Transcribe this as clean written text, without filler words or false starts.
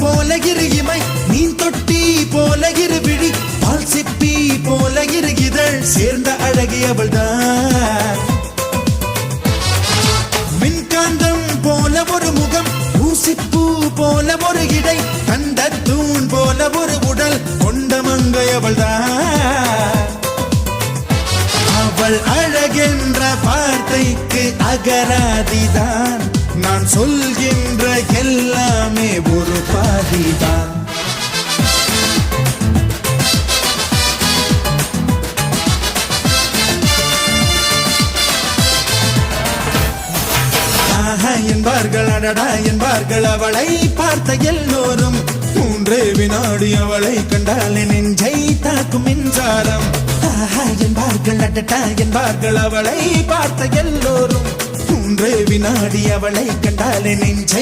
போல இரு இமை, மீன் தொட்டி போல இரு விழி, பால் சிப்பி போல இரு இதழ், சேர்ந்த அழகி அவள்தான். மின்காந்தம் போல ஒரு முகம், ஊசிப்பூ போல ஒரு இடை, கண்ட தூண் போல ஒரு உடல் கொண்ட மங்கை அவள்தான். அவள் அழகென்ற வார்த்தைக்கு அகராதிதான், நான் சொல்கின்ற எல்லாமே ஒரு பாதிதான். என்பார்கள் அடடா என்பார்கள் அவளை பார்த்த எல்லோரும், 3 வினாடி அவளை கண்டால் நெஞ்சை தாக்கும் மின்சாரம். என்பார்கள் அடடா என்பார்கள் அவளை பார்த்த எல்லோரும், 3 வினாடி அவளை கண்டால் நெஞ்சை